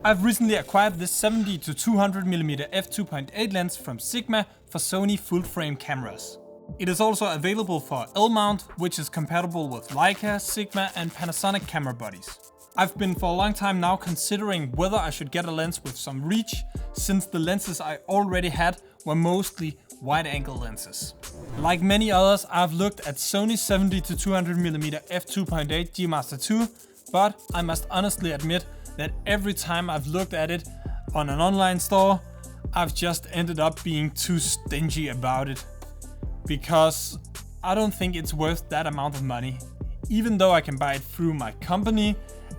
I've recently acquired this 70-200mm F2.8 lens from Sigma for Sony full-frame cameras. It is also available for L-mount, which is compatible with Leica, Sigma and Panasonic camera bodies. I've been for a long time now considering whether I should get a lens with some reach, since the lenses I already had were mostly wide-angle lenses. Like many others, I've looked at Sony's 70-200mm F2.8 G Master II, but I must honestly admit that every time I've looked at it on an online store, I've just ended up being too stingy about it. Because I don't think it's worth that amount of money, even though I can buy it through my company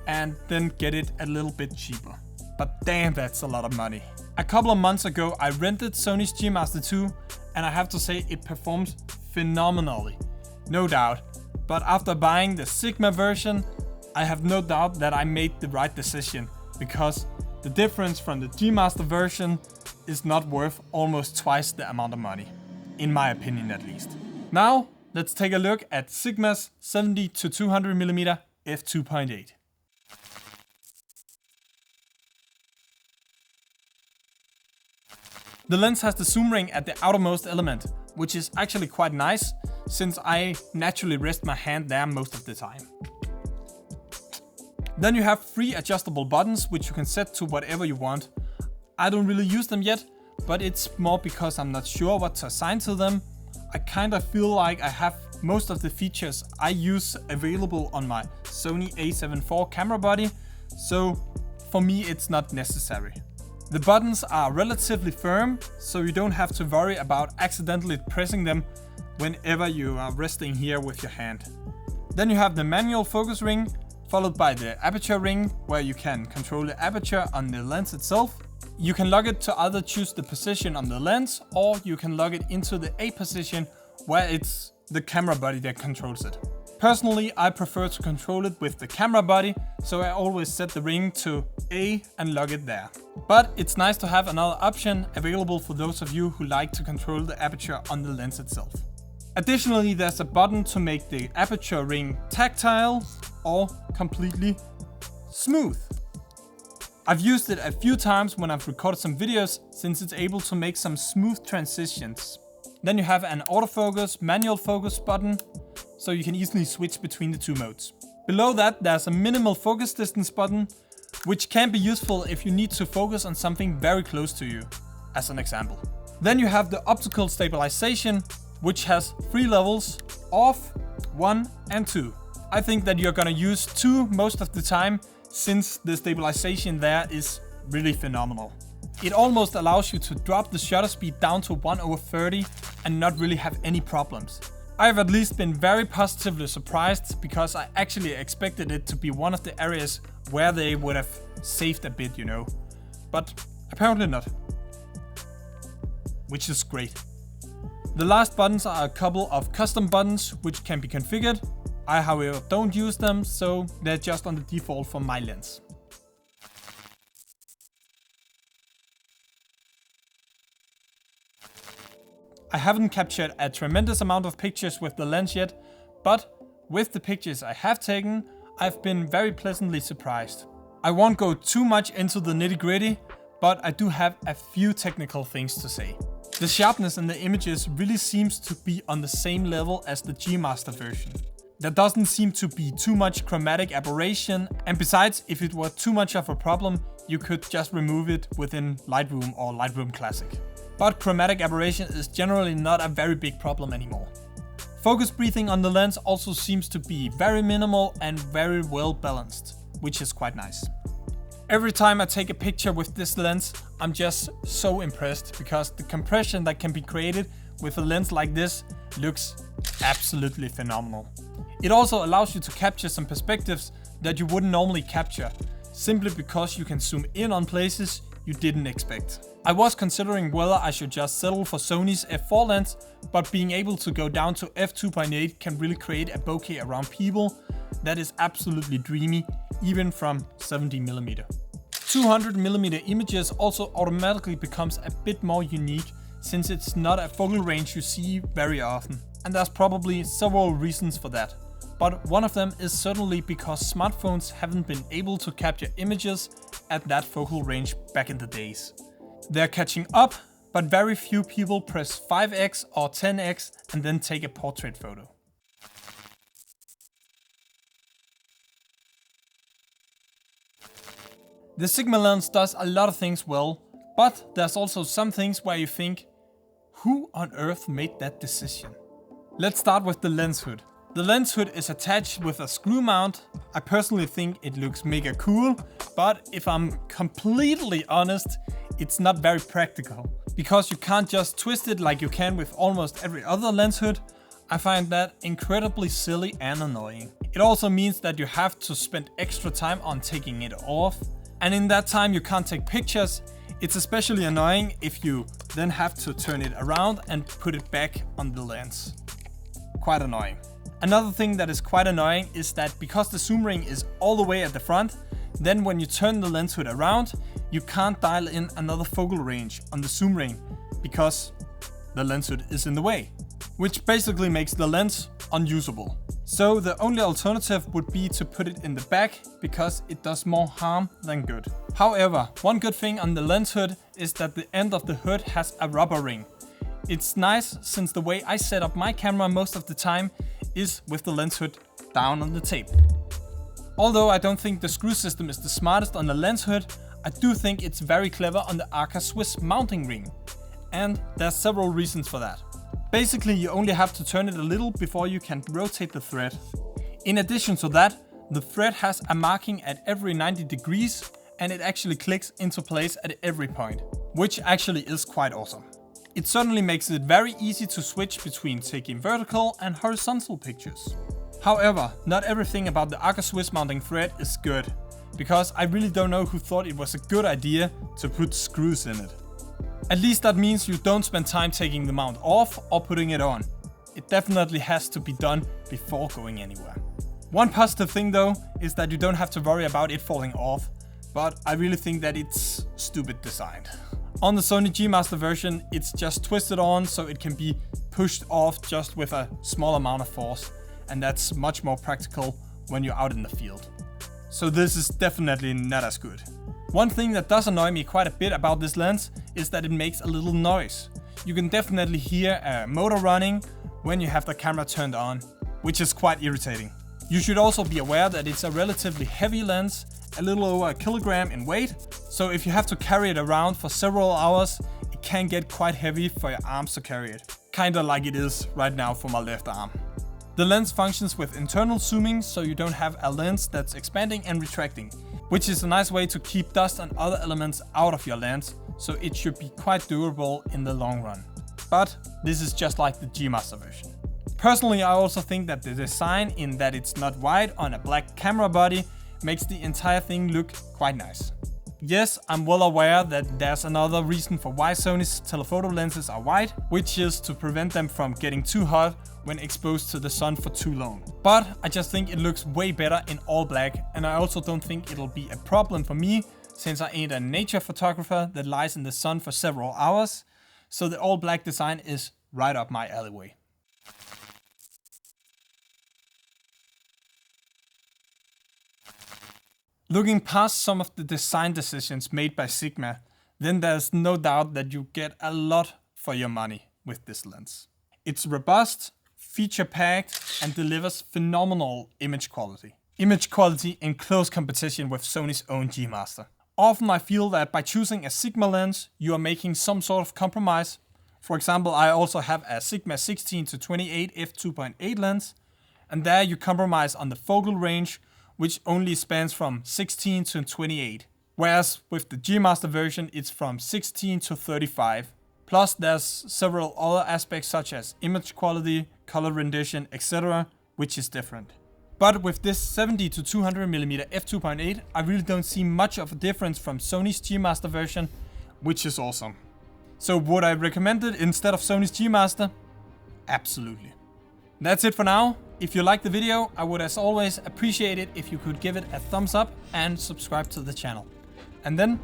and then get it a little bit cheaper. But damn, that's a lot of money. A couple of months ago I rented Sony's G Master II and I have to say it performs phenomenally, no doubt. But after buying the Sigma version, I have no doubt that I made the right decision, because the difference from the G Master version is not worth almost twice the amount of money, in my opinion at least. Now let's take a look at Sigma's 70-200mm F2.8. The lens has the zoom ring at the outermost element, which is actually quite nice, since I naturally rest my hand there most of the time. Then you have 3 adjustable buttons, which you can set to whatever you want. I don't really use them yet, but it's more because I'm not sure what to assign to them. I kinda feel like I have most of the features I use available on my Sony a7 IV camera body, so for me it's not necessary. The buttons are relatively firm, so you don't have to worry about accidentally pressing them whenever you are resting here with your hand. Then you have the manual focus ring, followed by the aperture ring, where you can control the aperture on the lens itself. You can lock it to either choose the position on the lens, or you can lock it into the A position, where it's the camera body that controls it. Personally, I prefer to control it with the camera body, so I always set the ring to A and lock it there. But it's nice to have another option available for those of you who like to control the aperture on the lens itself. Additionally, there's a button to make the aperture ring tactile or completely smooth. I've used it a few times when I've recorded some videos, since it's able to make some smooth transitions. Then you have an autofocus, manual focus button, so you can easily switch between the 2 modes. Below that there's a minimal focus distance button, which can be useful if you need to focus on something very close to you, as an example. Then you have the optical stabilization, which has 3 levels: off, 1 and 2. I think that you're gonna use 2 most of the time, since the stabilization there is really phenomenal. It almost allows you to drop the shutter speed down to 1/30 and not really have any problems. I've at least been very positively surprised, because I actually expected it to be one of the areas where they would have saved a bit, you know. But apparently not. Which is great. The last buttons are a couple of custom buttons which can be configured. I, however, don't use them, so they're just on the default for my lens. I haven't captured a tremendous amount of pictures with the lens yet, but with the pictures I have taken, I've been very pleasantly surprised. I won't go too much into the nitty-gritty, but I do have a few technical things to say. The sharpness in the images really seems to be on the same level as the G Master version. There doesn't seem to be too much chromatic aberration, and besides, if it were too much of a problem, you could just remove it within Lightroom or Lightroom Classic. But chromatic aberration is generally not a very big problem anymore. Focus breathing on the lens also seems to be very minimal and very well balanced, which is quite nice. Every time I take a picture with this lens, I'm just so impressed, because the compression that can be created with a lens like this looks absolutely phenomenal. It also allows you to capture some perspectives that you wouldn't normally capture, simply because you can zoom in on places you didn't expect. I was considering whether I should just settle for Sony's f4 lens, but being able to go down to f2.8 can really create a bokeh around people that is absolutely dreamy, even from 70mm. 200mm images also automatically becomes a bit more unique, since it's not a focal range you see very often, and there's probably several reasons for that. But one of them is certainly because smartphones haven't been able to capture images at that focal range back in the days. They're catching up, but very few people press 5x or 10x and then take a portrait photo. The Sigma lens does a lot of things well, but there's also some things where you think, who on earth made that decision? Let's start with the lens hood. The lens hood is attached with a screw mount. I personally think it looks mega cool, but if I'm completely honest, it's not very practical. Because you can't just twist it like you can with almost every other lens hood, I find that incredibly silly and annoying. It also means that you have to spend extra time on taking it off. And in that time you can't take pictures. It's especially annoying if you then have to turn it around and put it back on the lens. Quite annoying. Another thing that is quite annoying is that because the zoom ring is all the way at the front, then when you turn the lens hood around, you can't dial in another focal range on the zoom ring because the lens hood is in the way, which basically makes the lens unusable. So the only alternative would be to put it in the back because it does more harm than good. However, one good thing on the lens hood is that the end of the hood has a rubber ring. It's nice since the way I set up my camera most of the time is with the lens hood down on the table. Although I don't think the screw system is the smartest on the lens hood, I do think it's very clever on the Arca Swiss mounting ring. And there's several reasons for that. Basically, you only have to turn it a little before you can rotate the thread. In addition to that, the thread has a marking at every 90 degrees and it actually clicks into place at every point, which actually is quite awesome. It certainly makes it very easy to switch between taking vertical and horizontal pictures. However, not everything about the Arca Swiss mounting thread is good, because I really don't know who thought it was a good idea to put screws in it. At least that means you don't spend time taking the mount off or putting it on. It definitely has to be done before going anywhere. One positive thing though is that you don't have to worry about it falling off, but I really think that it's stupid designed. On the Sony G Master version, it's just twisted on so it can be pushed off just with a small amount of force, and that's much more practical when you're out in the field. So this is definitely not as good. One thing that does annoy me quite a bit about this lens is that it makes a little noise. You can definitely hear a motor running when you have the camera turned on, which is quite irritating. You should also be aware that it's a relatively heavy lens, a little over a kilogram in weight, so if you have to carry it around for several hours, it can get quite heavy for your arms to carry it. Kinda like it is right now for my left arm. The lens functions with internal zooming, so you don't have a lens that's expanding and retracting, which is a nice way to keep dust and other elements out of your lens, so it should be quite durable in the long run. But this is just like the G Master version. Personally, I also think that the design, in that it's not white on a black camera body, makes the entire thing look quite nice. Yes, I'm well aware that there's another reason for why Sony's telephoto lenses are white, which is to prevent them from getting too hot when exposed to the sun for too long. But I just think it looks way better in all black, and I also don't think it'll be a problem for me, since I ain't a nature photographer that lies in the sun for several hours, so the all black design is right up my alleyway. Looking past some of the design decisions made by Sigma, then there's no doubt that you get a lot for your money with this lens. It's robust, feature-packed, and delivers phenomenal image quality. Image quality in close competition with Sony's own G Master. Often I feel that by choosing a Sigma lens, you are making some sort of compromise. For example, I also have a Sigma 70-200mm F2.8 lens, and there you compromise on the focal range, which only spans from 16 to 28. Whereas with the G Master version, it's from 16 to 35. Plus there's several other aspects such as image quality, color rendition, etc., which is different. But with this 70-200mm F2.8, I really don't see much of a difference from Sony's G Master version, which is awesome. So would I recommend it instead of Sony's G Master? Absolutely. That's it for now. If you liked the video, I would as always appreciate it if you could give it a thumbs up and subscribe to the channel. And then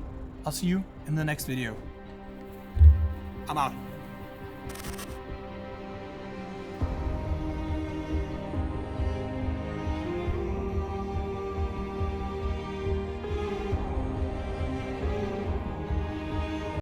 I'll see you in the next video. I'm out.